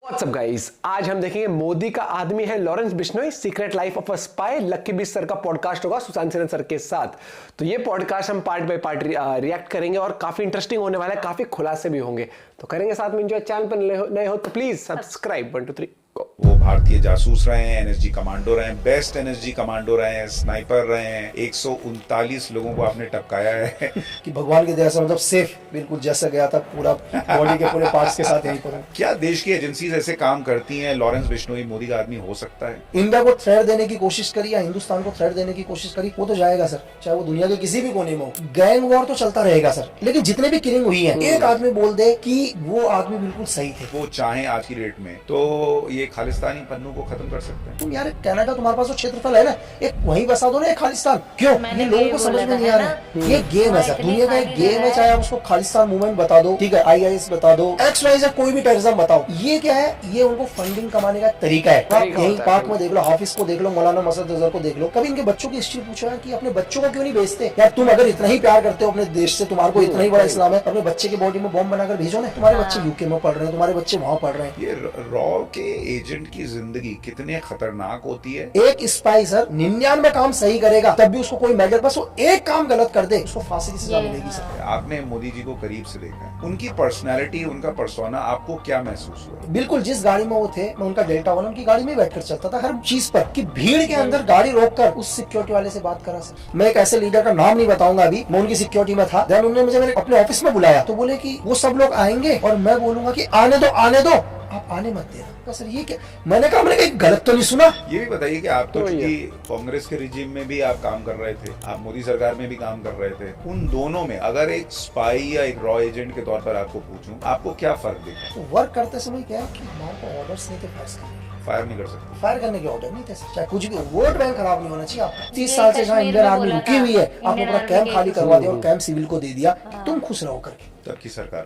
WhatsApp guys, आज हम देखेंगे मोदी का आदमी है Lawrence Bishnoi, secret life of a spy. Lucky बीस सर का पॉडकास्ट होगा सुशांत सिन्हा सर के साथ। तो ये पॉडकास्ट हम पार्ट बाय पार्ट रिएक्ट करेंगे और काफी इंटरेस्टिंग होने वाला है, काफी खुलासे भी होंगे। तो करेंगे साथ में एंजॉय। चैनल पर नए हो तो प्लीज सब्सक्राइब। 1 2 3 वो भारतीय जासूस रहे हैं, एनएसजी कमांडो रहे हैं, बेस्ट एनएसजी कमांडो रहे हैं, स्नाइपर रहे हैं। 139 लोगों को आपने टपकाया है कि भगवान के दया से मतलब सेफ बिल्कुल जैसा गया था, पूरा बॉडी के पूरे पार्ट्स के साथ यहीं पर। क्या देश की एजेंसीज ऐसे काम करती हैं? लॉरेंस बिश्नोई मोदी का आदमी हो सकता है? इंडिया को थ्रेट देने की कोशिश करी या हिंदुस्तान को थ्रेट देने की कोशिश करी, वो तो जाएगा सर, चाहे वो दुनिया के किसी भी कोने में हो। गैंग वॉर तो चलता रहेगा सर, लेकिन जितने भी किलिंग हुई है, एक आदमी बोल दे कि वो आदमी बिल्कुल सही थे, वो चाहे आज की डेट में तो ये खालिस्तानी पन्नू को खत्म कर सकते हैं। तुम यार कनाडा तुम्हारे पास जो क्षेत्रफल है ना, एक वहीं बसा दो ना, एक खालिस्तान। क्यों? ये लोगों को समझ में नहीं आ रहा। ये गेम है सर, दुनिया का एक गेम है। चाहे आप उसको खालिस्तान मूवमेंट बता दो, ठीक है, IIS बता दो, XYZ कोई भी टेररिज्म बताओ, ये क्या है? ये उनको फंडिंग कमाने का तरीका है। आप यहीं पाक में देख लो, हाफिज को देख लो, मौलाना मसद अजहर को देख लो। कभी इनके बच्चों की हिस्ट्री पूछा है कि अपने बच्चों को क्यों नहीं भेजते? यार तुम अगर इतना ही प्यार करते हो अपने देश से, तुम्हारे को इतना ही बड़ा इस्लाम है, अपने बच्चे की बॉडी में बॉम्ब बनाकर भेजो ना। तुम्हारे बच्चे यूके में पढ़ रहे हैं, तुम्हारे बच्चे वहाँ पढ़ रहे हैं। ये रॉ के एजेंट की जिंदगी कितने खतरनाक होती है। एक स्पाई सर 99 काम सही करेगा, तब भी उसको कोई मेजर, बस वो एक काम गलत कर दे, उसको फांसी की सजा मिलेगी सर। आपने मोदी जी को करीब से देखा है, उनकी पर्सनैलिटी, उनका पर्सोना, आपको क्या महसूस हुआ? बिल्कुल जिस गाड़ी में वो थे, मैं उनका डेल्टा वाला उनकी गाड़ी में बैठकर चलता था हर चीज पर, कि भीड़ के अंदर गाड़ी रोककर उस सिक्योरिटी वाले से बात करा सर। मैं एक ऐसे लीडर का नाम नहीं बताऊंगा अभी, मैं उनकी सिक्योरिटी में था। देन उन्होंने मुझे मेरे अपने ऑफिस में बुलाया, तो बोले कि वो सब लोग आएंगे और मैं बोलूंगा कि आने दो, आप आने मत देना। सर ये क्या? मैंने कहा, मैंने गलत तो नहीं सुना। ये भी बताइए कि आप तो चूंकि कांग्रेस के रिजीम में भी आप काम कर रहे थे, आप मोदी सरकार में भी काम कर रहे थे, उन दोनों में अगर एक स्पाई या एक रॉ एजेंट के तौर पर आपको पूछूं, आपको क्या फर्क दिखा? तो वर्क करते समय क्या है कि हमारे को ऑर्डर्स नहीं थे फायर नहीं कर सकते, फायर करने के ऑर्डर नहीं थे सर। चाहे कुछ भी, वोट बैंक खराब नहीं होना चाहिए आपका। 30 साल से जहाँ इंडियन आर्मी रुकी हुई है, आपने पूरा कैंप खाली करवा दिया और कैंप सिविल को दे दिया, तुम खुश रहो करके। तब की सरकार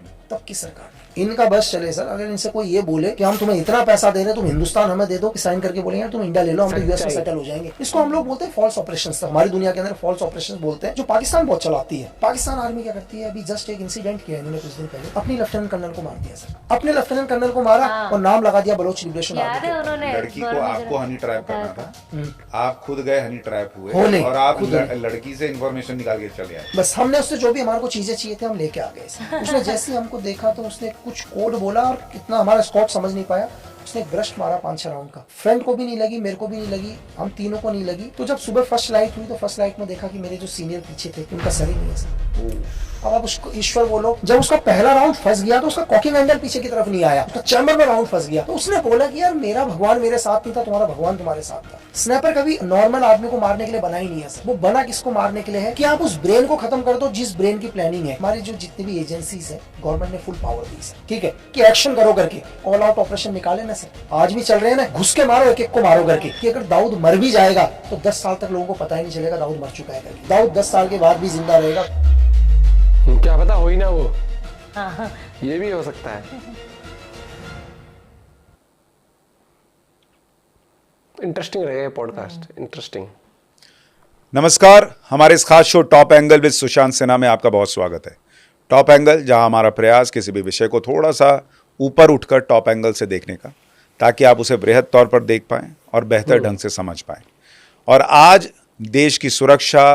ने इनका बस चले सर। अगर इनसे कोई ये बोले कि हम तुम्हें इतना पैसा दे रहे, तुम हिंदुस्तान हमें दे दो, साइन करके बोलेंगे तुम इंडिया ले लो, हम तो US में सेटल हो जाएंगे। इसको हम लोग बोलते हैं फॉल्स ऑपरेशंस। हमारी दुनिया के अंदर फॉल्स ऑपरेशंस बोलते हैं, जो पाकिस्तान बहुत चलाती है। पाकिस्तान आर्मी क्या करती है? अभी जस्ट एक इंसिडेंट किया इन्होंने कुछ दिन पहले, अपनी लेफ्टिनेंट कर्नल को मार दिया सर। अपने लेफ्टिनेंट कर्नल को मारा और नाम लगा दिया बलोच लिबरेशन आर्मी। लड़की को आपको हनी ट्रैप करना था, आप खुद गए हनी ट्रैप हुए और आप लड़की से इंफॉर्मेशन निकाल के चले आए। बस हमने उससे जो भी हमारे को चीजें चाहिए थे हम लेके आ गए। उसने जैसे ही हमको देखा तो उसने कुछ कोड बोला और कितना हमारा स्कॉट समझ नहीं पाया। उसने ब्रश मारा 5-6 राउंड का। फ्रेंड को भी नहीं लगी, मेरे को भी नहीं लगी, हम तीनों को नहीं लगी। तो जब सुबह फर्स्ट लाइट हुई तो फर्स्ट लाइट में देखा कि मेरे जो सीनियर पीछे थे उनका सर ही नहीं है सर। अब आप उसको ईश्वर बोलो। जब उसका पहला राउंड फंस गया तो उसका कॉकिंग एंगल पीछे की तरफ नहीं आया, उसका चैम्बर में राउंड फंस गया। तो उसने बोला कि यार मेरा भगवान मेरे साथ नहीं था, तुम्हारा भगवान तुम्हारे साथ था। स्नैपर कभी नॉर्मल आदमी को मारने के लिए बना ही नहीं है सर। वो बना किसको मारने के लिए है कि आप उस ब्रेन को खत्म कर दो जिस ब्रेन की प्लानिंग है। हमारी जो जितनी भी एजेंसीज है, गवर्नमेंट ने फुल पावर दी सर, ठीक है, कि एक्शन करो करके ऑल आउट ऑपरेशन निकाले ना सर। आज भी चल रहे हैं ना, घुस के मारो, एक को मारो करके। कि अगर दाऊद मर भी जाएगा तो 10 साल तक लोगों को पता ही नहीं चलेगा दाऊद मर चुका है करके। दाऊद 10 साल के बाद भी जिंदा रहेगा, क्या पता हो ही ना वो। ये भी हो सकता है। इंटरेस्टिंग रहेगा पॉडकास्ट, इंटरेस्टिंग। नमस्कार, हमारे इस खास show top angle with Sushant Sinha में आपका बहुत स्वागत है। टॉप एंगल, जहां हमारा प्रयास किसी भी विषय को थोड़ा सा ऊपर उठकर टॉप एंगल से देखने का, ताकि आप उसे बृहद तौर पर देख पाएं और बेहतर ढंग से समझ पाएं। और आज देश की सुरक्षा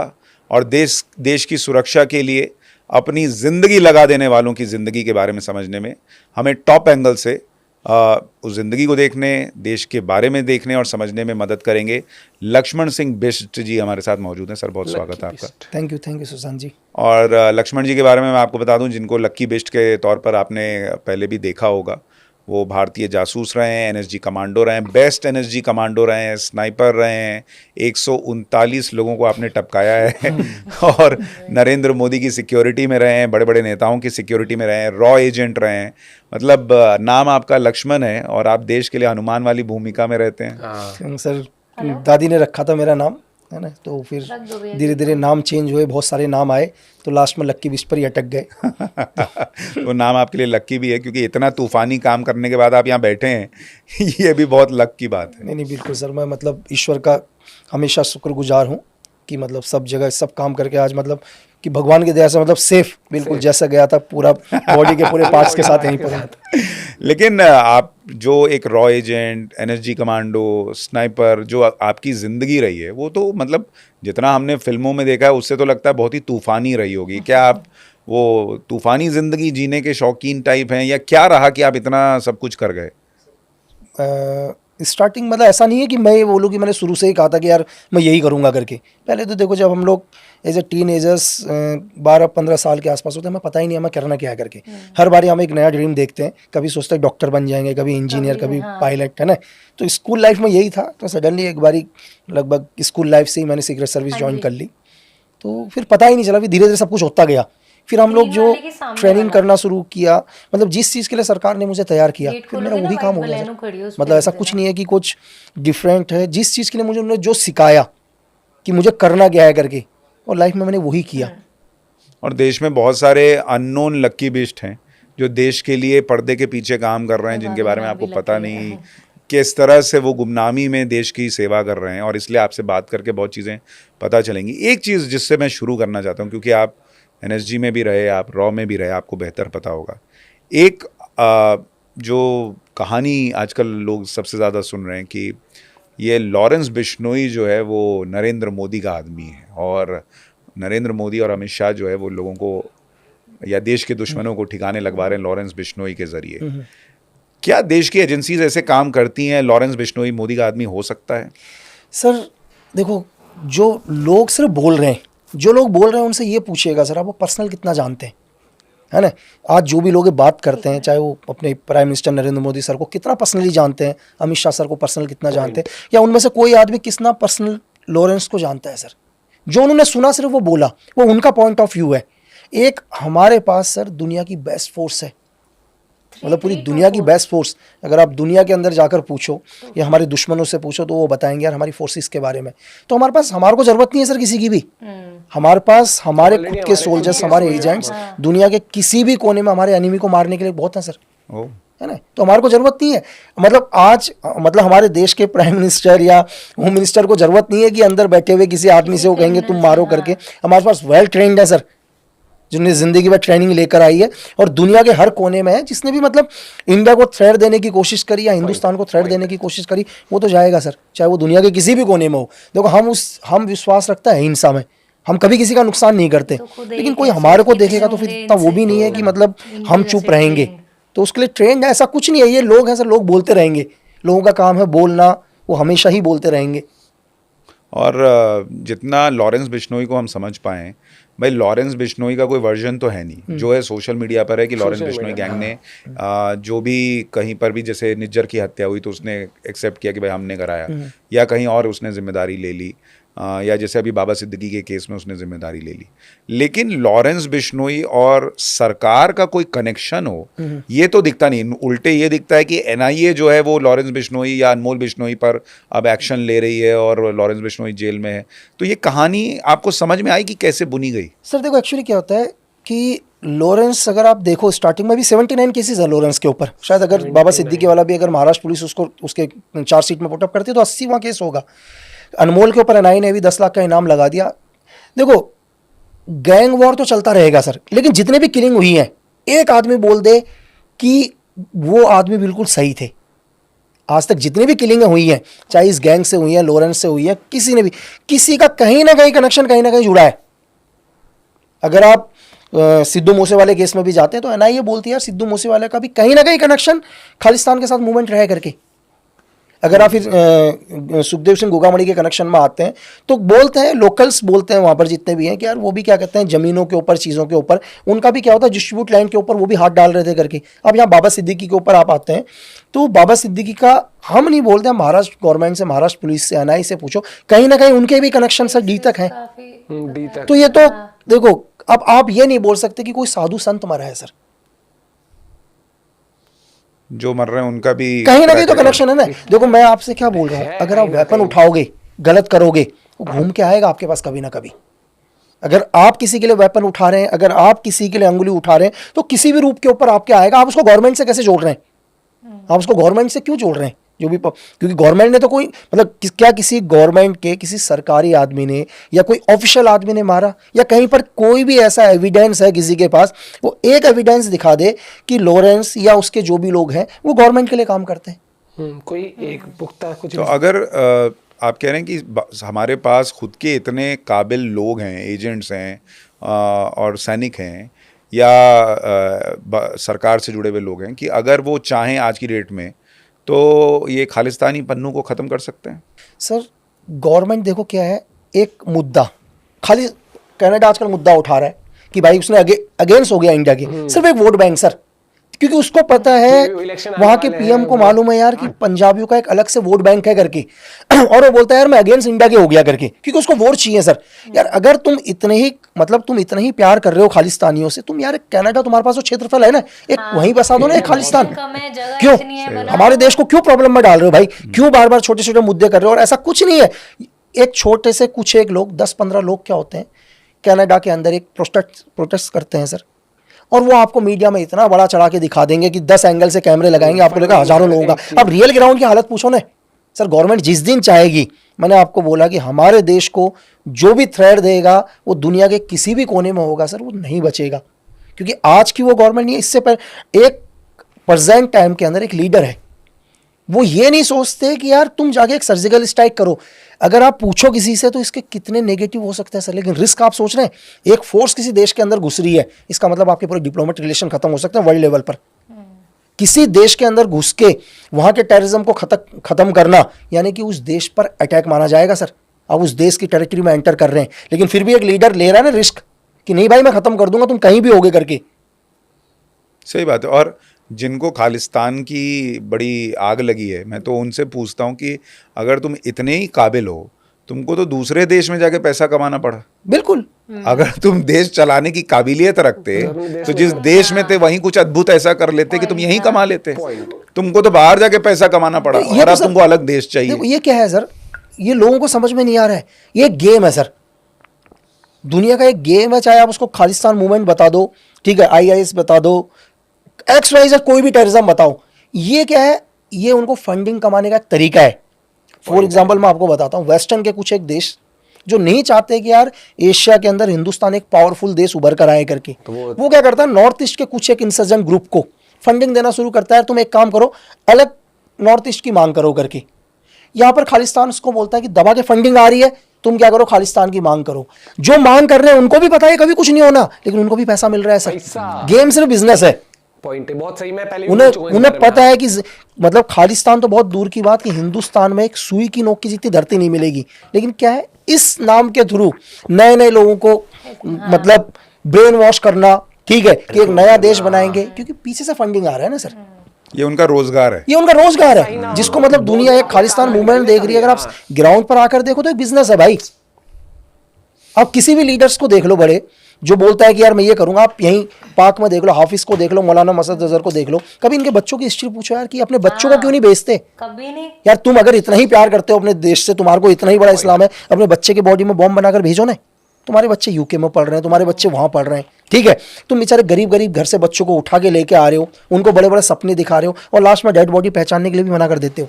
और देश की सुरक्षा के लिए अपनी ज़िंदगी लगा देने वालों की ज़िंदगी के बारे में समझने में हमें टॉप एंगल से उस ज़िंदगी को देखने, देश के बारे में देखने और समझने में मदद करेंगे। लक्ष्मण सिंह बिष्ट जी हमारे साथ मौजूद हैं। सर, बहुत स्वागत है आपका। थैंक यू सुशांत जी। और लक्ष्मण जी के बारे में मैं आपको बता दूं, जिनको लक्की बिष्ट के तौर पर आपने पहले भी देखा होगा, वो भारतीय जासूस रहे हैं, एनएसजी कमांडो रहे हैं, बेस्ट एनएसजी कमांडो रहे हैं, स्नाइपर रहे हैं। 139 लोगों को आपने टपकाया है और नरेंद्र मोदी की सिक्योरिटी में रहे हैं, बड़े बड़े नेताओं की सिक्योरिटी में रहे हैं, रॉ एजेंट रहे हैं। मतलब नाम आपका लक्ष्मण है और आप देश के लिए हनुमान वाली भूमिका में रहते हैं। सर, दादी ने रखा था मेरा नाम, है ना, तो फिर धीरे धीरे नाम चेंज हुए, बहुत सारे नाम आए, तो लास्ट में लक्की बिष्ट पर ही अटक गए। वो नाम आपके लिए लक्की भी है, क्योंकि इतना तूफानी काम करने के बाद आप यहाँ बैठे हैं, ये भी बहुत लक की बात है। नहीं बिल्कुल सर, मैं मतलब ईश्वर का हमेशा शुक्रगुजार हूँ कि मतलब सब जगह सब काम करके आज मतलब कि भगवान की दया से मतलब सेफ बिल्कुल जैसा गया था, पूरा बॉडी के पूरे पार्ट्स के साथ यहीं पर। लेकिन आप जो एक raw agent, NSG commando, sniper जो आपकी ज़िंदगी रही है, वो तो मतलब जितना हमने फिल्मों में देखा है उससे तो लगता है बहुत ही तूफ़ानी रही होगी। क्या आप वो तूफ़ानी ज़िंदगी जीने के शौकीन टाइप हैं, या क्या रहा कि आप इतना सब कुछ कर गए? स्टार्टिंग मतलब ऐसा नहीं है कि मैं ये बोलूँ कि मैंने शुरू से ही कहा था कि यार मैं यही करूँगा करके। पहले तो देखो, जब हम लोग एज ए टीन एजर्स 12-15 साल के आसपास होते हैं, हमें पता ही नहीं हमें करना क्या है करके। हर बार हम एक नया ड्रीम देखते हैं, कभी सोचते हैं डॉक्टर बन जाएंगे, कभी इंजीनियर, कभी पायलट, है ना। तो स्कूल लाइफ में यही था। तो सडनली एक बारी लगभग स्कूल लाइफ से ही मैंने सीक्रेट सर्विस ज्वाइन कर ली। तो फिर पता ही नहीं चला, फिर धीरे धीरे सब कुछ होता गया। फिर हम लोग जो ट्रेनिंग करना शुरू किया, मतलब जिस चीज़ के लिए सरकार ने मुझे तैयार किया, फिर मेरा वही काम हो गया सर। मतलब ऐसा कुछ नहीं है कि कुछ डिफरेंट है। जिस चीज़ के लिए मुझे उन्होंने जो सिखाया कि मुझे करना क्या है करके, और लाइफ में मैंने वही किया। और देश में बहुत सारे अननोन लक्की बिस्ट हैं जो देश के लिए पर्दे के पीछे काम कर रहे हैं, जिनके बारे में आपको पता नहीं किस तरह से वो गुमनामी में देश की सेवा कर रहे हैं। और इसलिए आपसे बात करके बहुत चीज़ें पता चलेंगी। एक चीज़ जिससे मैं शुरू करना चाहता हूँ, क्योंकि आप एनएसजी में भी रहे, आप रॉ में भी रहे, आपको बेहतर पता होगा। एक जो कहानी आजकल लोग सबसे ज़्यादा सुन रहे हैं कि ये लॉरेंस बिश्नोई जो है वो नरेंद्र मोदी का आदमी है, और नरेंद्र मोदी और अमित शाह जो है वो लोगों को या देश के दुश्मनों को ठिकाने लगवा रहे हैं लॉरेंस बिश्नोई के ज़रिए। क्या देश की एजेंसीज ऐसे काम करती हैं? लॉरेंस बिश्नोई मोदी का आदमी हो सकता है? सर देखो, जो लोग सिर्फ बोल रहे हैं, जो लोग बोल रहे हैं उनसे ये पूछिएगा सर, आप वो पर्सनल कितना जानते हैं, है ना। आज जो भी लोग बात करते हैं, चाहे वो अपने prime minister Narendra Modi sir को कितना पर्सनली जानते हैं, अमित शाह सर को पर्सनल कितना जानते हैं, या उनमें से कोई आदमी कितना पर्सनल लॉरेंस को जानता है सर। जो उन्होंने सुना सिर्फ वो बोला, वो उनका पॉइंट ऑफ व्यू है। एक हमारे पास सर दुनिया की बेस्ट फोर्स है, मतलब पूरी दुनिया की बेस्ट फोर्स। अगर आप दुनिया के अंदर जाकर पूछो या हमारे दुश्मनों से पूछो तो वो बताएंगे यार हमारी फोर्सेस के बारे में। तो हमारे को जरूरत नहीं है सर किसी की भी। हमारे पास हमारे खुद के सोल्जर्स, हमारे एजेंट्स दुनिया के किसी भी कोने में हमारे एनिमी को मारने के लिए बहुत हैं सर, है ना। तो हमारे को जरूरत नहीं है, मतलब आज मतलब हमारे देश के प्राइम मिनिस्टर या होम मिनिस्टर को जरूरत नहीं है कि अंदर बैठे हुए किसी आदमी से वो कहेंगे तुम मारो करके। हमारे पास वेल ट्रेंड है सर, जिन्हें जिंदगी में ट्रेनिंग लेकर आई है, और दुनिया के हर कोने में है। जिसने भी मतलब इंडिया को थ्रेट देने की कोशिश करी या हिंदुस्तान को थ्रेट देने की कोशिश करी, वो तो जाएगा सर, चाहे वो दुनिया के किसी भी कोने में हो। देखो हम विश्वास रखता है हिंसा में, हम कभी किसी का नुकसान नहीं करते, लेकिन कोई हमारे को देखेगा तो फिर इतना वो भी नहीं है कि मतलब हम चुप रहेंगे। तो उसके लिए ट्रेंड है, ऐसा कुछ नहीं है। ये लोग हैं सर, लोग बोलते रहेंगे, लोगों का काम है बोलना, वो हमेशा ही बोलते रहेंगे। और जितना लॉरेंस बिश्नोई को हम समझ पाएँ, भाई लॉरेंस बिश्नोई का कोई वर्जन तो है नहीं। जो है सोशल मीडिया पर है कि लॉरेंस बिश्नोई गैंग ने जो भी कहीं पर भी, जैसे निज्जर की हत्या हुई तो उसने एक्सेप्ट किया कि भाई हमने कराया, या कहीं और उसने जिम्मेदारी ले ली, या जैसे अभी बाबा सिद्दीकी के केस में उसने जिम्मेदारी ले ली। लेकिन लॉरेंस बिश्नोई और सरकार का कोई कनेक्शन हो, ये तो दिखता नहीं। उल्टे ये दिखता है कि एनआईए जो है वो लॉरेंस बिश्नोई या अनमोल बिश्नोई पर अब एक्शन ले रही है और लॉरेंस बिश्नोई जेल में है। तो ये कहानी आपको समझ में आई कि कैसे बुनी गई? सर देखो, एक्चुअली क्या होता है कि लॉरेंस, अगर आप देखो स्टार्टिंग में भी 79 केसेस है लॉरेंस के ऊपर। शायद अगर बाबा सिद्दीकी वाला भी अगर महाराष्ट्र पुलिस उसको उसके चार्जशीट में पुटअप करती है तो 80वां केस होगा। अनमोल के ऊपर एनआईए ने भी 10 लाख का इनाम लगा दिया। देखो, गैंग वॉर तो चलता रहेगा सर, लेकिन जितने भी किलिंग हुई है, एक आदमी बोल दे कि वो आदमी बिल्कुल सही थे। आज तक जितनी भी किलिंगें हुई हैं, चाहे इस गैंग से हुई है, लॉरेंस से हुई है, किसी ने भी, किसी का कहीं ना कहीं कनेक्शन कहीं ना कहीं जुड़ा है। अगर आप सिद्धू मूसेवाले केस में भी जाते हैं तो एनआईए बोलती है यार सिद्धू मूसेवाले का भी कहीं ना कहीं कनेक्शन खालिस्तान के साथ मूवमेंट रहे करके। अगर आप फिर सुखदेव सिंह गोगामणि के कनेक्शन में आते हैं तो बोलते हैं, लोकल्स बोलते हैं वहाँ पर जितने भी हैं कि यार वो भी क्या कहते हैं, ज़मीनों के ऊपर, चीज़ों के ऊपर उनका भी क्या होता है, डिस्ट्रीब्यूट लैंड के ऊपर वो भी हाथ डाल रहे थे करके। अब यहाँ बाबा सिद्दीकी के ऊपर आप आते हैं तो बाबा सिद्दीकी का हम नहीं बोलते, हैं महाराष्ट्र गवर्नमेंट से, महाराष्ट्र पुलिस से, एनआईए से पूछो, कहीं ना कहीं उनके भी कनेक्शन सर डी तक हैं। तो ये तो देखो, अब आप ये नहीं बोल सकते कि कोई साधु संत मरा है सर। जो मर रहे हैं उनका भी कहीं ना कहीं तो कनेक्शन है ना। देखो मैं आपसे क्या बोल रहा हूँ, अगर आप वेपन उठाओगे, गलत करोगे, वो घूम के आएगा आपके पास कभी ना कभी। अगर आप किसी के लिए वेपन उठा रहे हैं, अगर आप किसी के लिए अंगुली उठा रहे हैं, तो किसी भी रूप के ऊपर आपके आएगा। आप उसको गवर्नमेंट से कैसे जोड़ रहे हैं? आप उसको गवर्नमेंट से क्यों जोड़ रहे हैं? जो भी क्योंकि गवर्नमेंट ने तो कोई मतलब क्या किसी गवर्नमेंट के किसी सरकारी आदमी ने या कोई ऑफिशियल आदमी ने मारा, या कहीं पर कोई भी ऐसा एविडेंस है किसी के पास, वो एक एविडेंस दिखा दे कि लॉरेंस या उसके जो भी लोग हैं वो गवर्नमेंट के लिए काम करते हैं। कोई एक पुख्ता कुछ तो अगर आप कह रहे हैं कि हमारे पास खुद के इतने काबिल लोग हैं, एजेंट्स हैं और सैनिक हैं या सरकार से जुड़े हुए लोग हैं कि अगर वो चाहें आज की डेट में तो ये खालिस्तानी पन्नू को ख़त्म कर सकते हैं? सर गवर्नमेंट देखो क्या है, एक मुद्दा खाली कनाडा आजकल मुद्दा उठा रहा है कि भाई उसने अगेंस्ट हो गया इंडिया के, सिर्फ एक वोट बैंक सर, क्योंकि उसको पता है वहां के पीएम को मालूम है यार कि पंजाबियों का एक अलग से वोट बैंक है करके और वो बोलता है यार मैं अगेंस्ट इंडिया के हो गया करके, क्योंकि उसको वोट चाहिए सर। यार अगर तुम इतने ही प्यार कर रहे हो खालिस्तानियों से, तुम यार कनाडा तुम्हारे पास वो क्षेत्रफल है ना, एक वहीं बसा दो ना एक खालिस्तान। क्यों हमारे देश को क्यों प्रॉब्लम में डाल रहे हो भाई? क्यों बार बार छोटे छोटे मुद्दे कर रहे हो? और ऐसा कुछ नहीं है, एक छोटे से कुछ एक लोग 10-15 लोग क्या होते हैं कनाडा के अंदर एक प्रोटेस्ट करते हैं सर, और वो आपको मीडिया में इतना बड़ा चढ़ा के दिखा देंगे कि 10 एंगल से कैमरे लगाएंगे, आपको लगेगा हजारों लोगों का। अब रियल ग्राउंड की हालत पूछो ना सर, गवर्नमेंट जिस दिन चाहेगी, मैंने आपको बोला कि हमारे देश को जो भी थ्रेट देगा वो दुनिया के किसी भी कोने में होगा सर, वो नहीं बचेगा। क्योंकि आज की वो गवर्नमेंट नहीं है, इससे पहले एक प्रेजेंट टाइम के अंदर एक लीडर है, वो ये नहीं सोचते कि यार तुम जाके एक सर्जिकल स्ट्राइक करो। अगर आप पूछो किसी से तो इसके कितने नेगेटिव हो सकते हैं सर, लेकिन रिस्क आप सोच रहे हैं, एक फोर्स किसी देश के अंदर घुस रही है, इसका मतलब आपके पूरे डिप्लोमेटिक रिलेशन खत्म हो सकते हैं वर्ल्ड लेवल पर। किसी देश के अंदर घुस के वहां के टेररिज्म को खत्म करना यानी कि उस देश पर अटैक माना जाएगा सर। आप उस देश की टेरिटरी में एंटर कर रहे हैं, लेकिन फिर भी एक लीडर ले रहा है ना रिस्क कि नहीं भाई मैं खत्म कर दूंगा, तुम कहीं भी होगे करके। सही बात है। और जिनको खालिस्तान की बड़ी आग लगी है, मैं तो उनसे पूछता हूँ कि अगर तुम इतने ही काबिल हो, तुमको तो दूसरे देश में जाके पैसा कमाना पड़ा। बिल्कुल, अगर तुम देश चलाने की काबिलियत रखते तो जिस देश में थे वहीं कुछ अद्भुत ऐसा कर लेते कि तुम यहीं कमा लेते। तुमको तो बाहर जाके पैसा कमाना पड़ा और अब तुमको अलग देश चाहिए। ये क्या है सर, ये लोगों को समझ में नहीं आ रहा है, ये गेम है सर, दुनिया का एक गेम है। चाहे आप उसको खालिस्तान मूवमेंट बता दो, ठीक है, IIS बता दो, XYZ कोई भी टेररिज्म बताओ, ये क्या है, ये उनको फंडिंग कमाने का एक तरीका है। फॉर एग्जाम्पल मैं आपको बताता हूँ, वेस्टर्न के कुछ एक देश जो नहीं चाहते कि यार एशिया के अंदर हिंदुस्तान एक पावरफुल देश उभर कर आए करके, तो वो क्या करता है, नॉर्थ ईस्ट के कुछ एक इंसर्जेंट ग्रुप को फंडिंग देना शुरू करता है। तुम एक काम करो, अलग नॉर्थ ईस्ट की मांग करो करके। यहाँ पर खालिस्तान उसको बोलता है कि दबा के फंडिंग आ रही है, तुम क्या करो, खालिस्तान की मांग करो। जो मांग कर रहे हैं उनको भी पता है कभी कुछ नहीं होना, लेकिन उनको भी पैसा मिल रहा है सर। गेम सिर्फ बिजनेस है। पॉइंट है, बहुत सही। मैं पहले उन्हें पता है कि मतलब खालिस्तान तो बहुत दूर की बात कि हिंदुस्तान में एक सुई की नोक की जितनी धरती नहीं मिलेगी, लेकिन क्या है, इस नाम के थ्रू नए नए लोगों को मतलब ब्रेन वॉश करना, ठीक है, कि एक नया देश बनाएंगे, क्योंकि पीछे से फंडिंग आ रहा है ना सर। ये उनका रोजगार है, ये उनका रोजगार है, जिसको मतलब दुनिया एक खालिस्तान मूवमेंट देख रही है। अगर आप ग्राउंड पर आकर देखो तो एक बिजनेस है भाई। आप किसी भी लीडर्स को देख लो बड़े, जो बोलता है कि यार मैं ये करूंगा, आप यहीं पाक में देख लो, हाफिज को देख लो, मौलाना मसद अजहर को देख लो, कभी इनके बच्चों की हिस्ट्री पूछो यार कि अपने बच्चों को क्यों नहीं बेचते? कभी नहीं। यार तुम अगर इतना ही प्यार करते हो अपने देश से, तुम्हारे को इतना ही बड़ा इस्लाम है, अपने बच्चे के बॉडी में बॉम्ब बनाकर भेजो ना। तुम्हारे बच्चे यूके में पढ़ रहे हैं, तुम्हारे बच्चे वहां पढ़ रहे हैं, ठीक है, तुम बेचारे गरीब गरीब घर से बच्चों को उठा के लेके आ रहे हो, उनको बड़े बड़े सपने दिखा रहे हो, और लास्ट में डेड बॉडी पहचानने के लिए भी मना कर देते हो।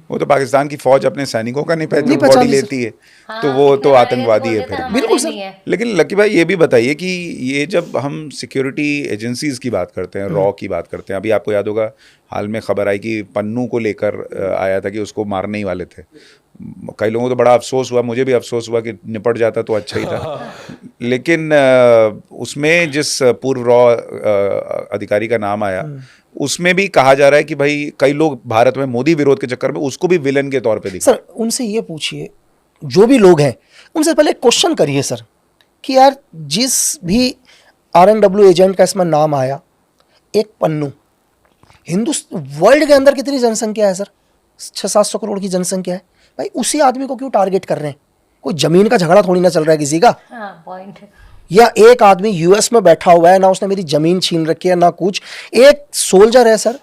वो तो पाकिस्तान की फौज अपने सैनिकों का नहीं पहचान बॉडी लेती है, तो वो तो आतंकवादी है फिर। बिल्कुल सर। लेकिन लकी भाई ये भी बताइए कि ये जब हम सिक्योरिटी एजेंसीज की बात करते हैं, रॉ की बात करते हैं, अभी आपको याद होगा हाल में खबर आई कि पन्नू को लेकर आया था कि उसको मारने ही वाले थे। कई लोगों को तो बड़ा अफसोस हुआ, मुझे भी अफसोस हुआ कि निपट जाता तो अच्छा ही था। लेकिन उसमें जिस पूर्व रॉ अधिकारी का नाम आया, उसमें भी कहा जा रहा है कि भाई कई लोग भारत में मोदी विरोध के चक्कर में उसको भी विलन के तौर पे दिखा। सर उनसे ये पूछिए, जो भी लोग हैं उनसे पहले क्वेश्चन करिए सर कि यार जिस भी RNW एजेंट का इसमें नाम आया, एक पन्नू, वर्ल्ड के अंदर कितनी जनसंख्या है सर? 600-700 करोड़ की जनसंख्या है भाई, उसी आदमी को क्यों टारगेट कर रहे हैं? कोई जमीन का झगड़ा थोड़ी ना चल रहा है किसी का। पॉइंट। या एक आदमी US में बैठा हुआ है, ना उसने मेरी जमीन छीन रखी है ना कुछ, एक सोल्जर है सर,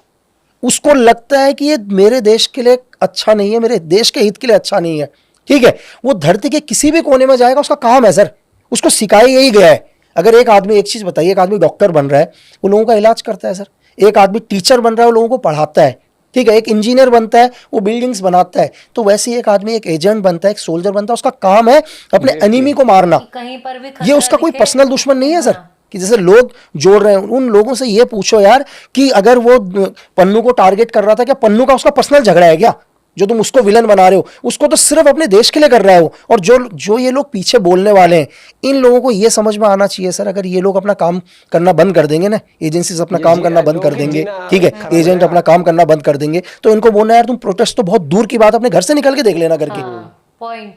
उसको लगता है कि ये मेरे देश के लिए अच्छा नहीं है, मेरे देश के हित के लिए अच्छा नहीं है, ठीक है, वो धरती के किसी भी कोने में जाएगा, उसका काम है सर, उसको सिखाया यही गया है। अगर एक आदमी, एक चीज बताइए, एक आदमी डॉक्टर बन रहा है, वो लोगों का इलाज करता है सर, एक आदमी टीचर बन रहा है, वो लोगों को पढ़ाता है, ठीक है, एक इंजीनियर बनता है, वो बिल्डिंग्स बनाता है, तो वैसे ही एक आदमी एक एजेंट बनता है, एक सोल्जर बनता है, उसका काम है अपने एनिमी को मारना। कहीं पर भी ये खतरा उसका कोई दिखे। पर्सनल दुश्मन नहीं है सर। कि जैसे लोग जोड़ रहे हैं, उन लोगों से ये पूछो यार कि अगर वो पन्नू को टारगेट कर रहा था, क्या पन्नू का उसका पर्सनल झगड़ा है क्या? जो तुम उसको विलन बना रहे हो, उसको तो सिर्फ अपने देश के लिए कर रहा है वो। और जो ये लोग पीछे बोलने वाले हैं, इन लोगों को ये समझ में आना चाहिए सर, अगर ये लोग अपना काम करना बंद कर देंगे ना, एजेंसीज अपना काम करना बंद कर देंगे, ठीक है, एजेंट अपना काम करना बंद कर देंगे, तो इनको बोलना यार तुम प्रोटेस्ट तो बहुत दूर की बात, अपने घर से निकल के देख लेना करके। पॉइंट।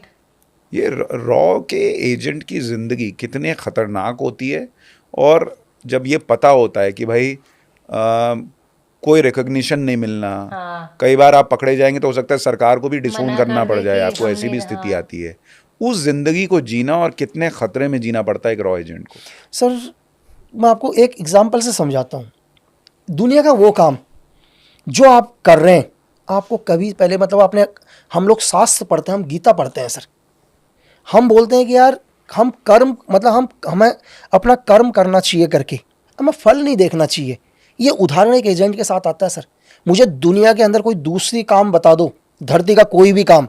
ये रॉ के एजेंट की ज़िंदगी कितने ख़तरनाक होती है, और जब ये पता होता है कि भाई कोई रिकॉग्निशन नहीं मिलना, कई बार आप पकड़े जाएंगे तो हो सकता है सरकार को भी डिसोन मना करना कर पड़ दे जाए, कि आपको ऐसी भी हमने, स्थिति आती है। उस ज़िंदगी को जीना और कितने ख़तरे में जीना पड़ता है एक रॉ एजेंट को। सर मैं आपको एक एग्जांपल से समझाता हूँ। दुनिया का वो काम जो आप कर रहे हैं, आपको कभी पहले मतलब आपने, हम लोग शास्त्र पढ़ते हैं, हम गीता पढ़ते हैं सर, हम बोलते हैं कि यार हम कर्म मतलब हमें अपना कर्म करना चाहिए करके, हमें फल नहीं देखना चाहिए। ये उदाहरण एक एजेंट के साथ आता है सर। मुझे दुनिया के अंदर कोई दूसरी काम बता दो, धरती का कोई भी काम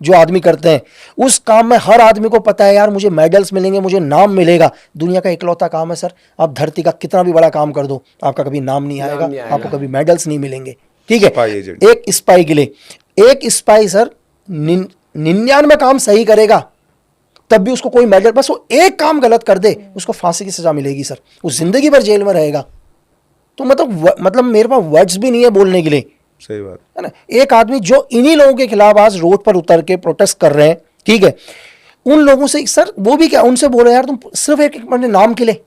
जो आदमी करते हैं, उस काम में हर आदमी को पता है यार मुझे मेडल्स मिलेंगे, मुझे नाम मिलेगा। दुनिया का इकलौता काम है सर, आप धरती का कितना भी बड़ा काम कर दो, आपका कभी नाम नहीं आएगा, आपको कभी मेडल्स नहीं मिलेंगे। ठीक स्पाई है, एजेंट। एक स्पाई के लिए, एक स्पाई सर 99 काम सही करेगा तब भी उसको कोई मेडल, बस वो एक काम गलत कर दे उसको फांसी की सजा मिलेगी सर, वो जिंदगी भर जेल में रहेगा। तो मतलब मेरे पास वर्ड्स भी नहीं है बोलने के लिए, सही बात है ना। एक आदमी जो इन्हीं लोगों के खिलाफ आज रोड पर उतर के प्रोटेस्ट कर रहे हैं, ठीक है, उन लोगों से सर वो भी क्या, उनसे बोलो यार तुम सिर्फ एक अपने नाम के लिए,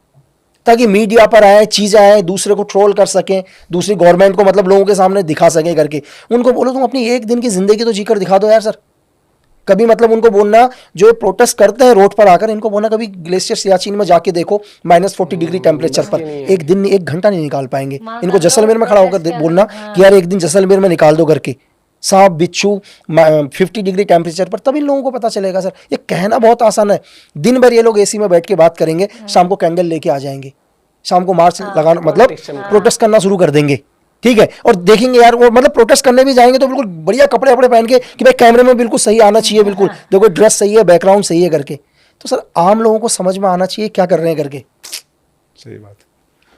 ताकि मीडिया पर आए, चीजें आए, दूसरे को ट्रोल कर सकें, दूसरी गवर्नमेंट को मतलब लोगों के सामने दिखा सकें करके, उनको बोलो तुम अपनी एक दिन की जिंदगी तो जीकर दिखा दो यार सर। कभी मतलब उनको बोलना, जो प्रोटेस्ट करते हैं रोड पर आकर, इनको बोलना कभी ग्लेशियर सियाचिन में जाके देखो -40 डिग्री टेम्परेचर पर, एक दिन एक घंटा नहीं निकाल पाएंगे। इनको जैसलमेर में खड़ा होकर बोलना कि यार एक दिन जैसलमेर में निकाल दो करके, सांप बिच्छू 50 डिग्री टेम्परेचर पर, तब इन लोगों को पता चलेगा सर। ये कहना बहुत आसान है, दिन भर ये लोग एसी में बैठ के बात करेंगे, शाम को कैंडल लेके आ जाएंगे, शाम को मार्च लगाना मतलब प्रोटेस्ट करना शुरू कर देंगे, ठीक है। और देखेंगे यार वो मतलब प्रोटेस्ट करने भी जाएंगे तो बिल्कुल बढ़िया कपड़े वपड़े पहन के कि भाई कैमरे में बिल्कुल सही आना चाहिए, बिल्कुल देखो ड्रेस सही है, बैकग्राउंड सही है करके। तो सर आम लोगों को समझ में आना चाहिए क्या कर रहे हैं करके। सही बात।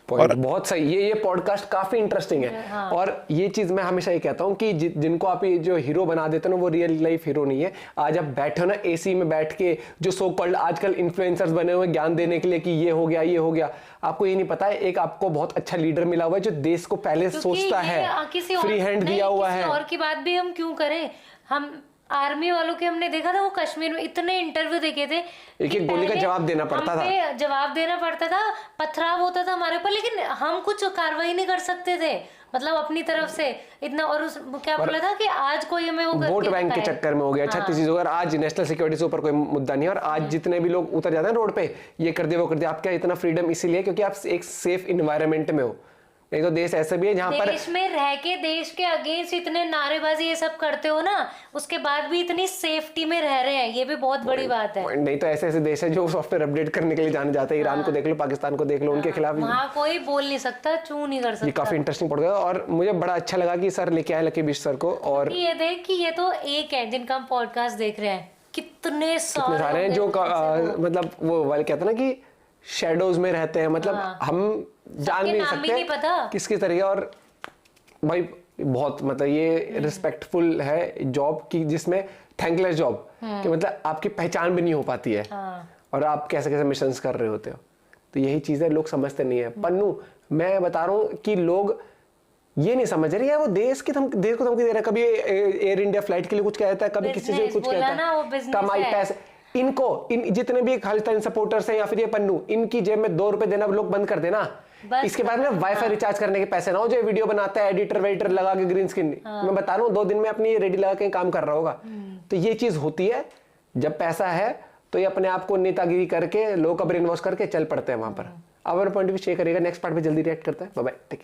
पॉइंट बहुत सही। ये पॉडकास्ट काफी इंटरेस्टिंग है। हाँ। और ये चीज मैं हमेशा ये कहता हूँ कि जिनको आप ये जो हीरो बना देते हो ना, वो रियल लाइफ हीरो नहीं है। आज आप बैठे हो ना एसी में बैठ के, जो सो कॉल्ड आजकल इन्फ्लुएंसर्स बने हुए ज्ञान देने के लिए कि ये हो गया ये हो गया, आपको ये नहीं पता है एक आपको बहुत अच्छा लीडर मिला हुआ है जो देश को पहले सोचता है, फ्री हैंड दिया हुआ है। और की बात भी हम क्यों करें, हम आर्मी वालों के हमने देखा था, वो कश्मीर में इतने इंटरव्यू देखे थे, एक गोली का जवाब देना पड़ता था, जवाब देना पड़ता था, पथराव होता था हमारे ऊपर, लेकिन हम कुछ कार्रवाई नहीं कर सकते थे मतलब अपनी तरफ से इतना। और उस क्या बोला था कि आज कोई हमें वो वोट बैंक के चक्कर में हो गया, 36 चीजों और आज नेशनल सिक्योरिटी से ऊपर कोई मुद्दा नहीं है। और आज जितने भी लोग उतर जाते हैं रोड पे, ये कर दिया वो कर दिया, आप क्या इतना फ्रीडम इसीलिए क्योंकि आप एक सेफ इन्वायरमेंट में हो। नहीं तो देश ऐसा भी है जहां पर देश में रह के देश के अगेंस्ट इतने नारेबाजी ये सब करते हो ना, उसके बाद भी इतनी सेफ्टी में रह रहे हैं, ये भी बहुत बड़ी बात है। नहीं तो ऐसे ऐसे देश है जो सॉफ्टवेयर अपडेट करने के लिए जाने जाते हैं, ईरान को देख लो, पाकिस्तान को देख लो, उनके खिलाफ वहाँ कोई बोल नहीं सकता, चू नहीं कर सकता। ये काफी इंटरेस्टिंग पड़ गया और मुझे बड़ा अच्छा लगा कि सर लेके आए लकी बीच सर को। और ये देख कि ये तो एक है जिनका हम पॉडकास्ट देख रहे हैं, कितने सारे हैं जो मतलब वो वाले कहते हैं ना कि शेडोज में रहते हैं, मतलब हम जान नहीं सकते किसकी तरीके। और भाई बहुत मतलब ये रिस्पेक्टफुल है जॉब की, जिसमें थैंकलेस जॉब कि मतलब आपकी पहचान भी नहीं हो पाती है और आप कैसे कैसे मिशंस कर रहे होते हो। तो यही चीजें लोग समझते नहीं है। पन्नू मैं बता रहा हूँ कि लोग ये नहीं समझ रहे हैं वो देश को धमकी दे रहा है। कभी एयर इंडिया फ्लाइट के लिए कुछ कहता है, कभी किसी से कुछ कहता है, कमाई पैसे। इन जितने भी खालिस्तानी सपोर्टर्स हैं या फिर ये पन्नू, इनकी जेब में 2 रुपए देना लोग बंद कर देना। इसके बाद में वाईफाई रिचार्ज करने के पैसे ना हो, जो वीडियो बनाता है एडिटर वेडिटर लगा के ग्रीन स्क्रीन, मैं बता रहा हूँ 2 दिन में अपनी रेडी लगा के काम कर रहा होगा। तो ये चीज होती है, जब पैसा है तो ये अपने आप को नेतागिरी करके लोगों का ब्रेन वॉश करके चल पड़ते हैं वहां पर। अब अपना पॉइंट भी शेयर करिएगा, नेक्स्ट पार्ट में जल्दी रिएक्ट करते हैं। Bye bye, take care.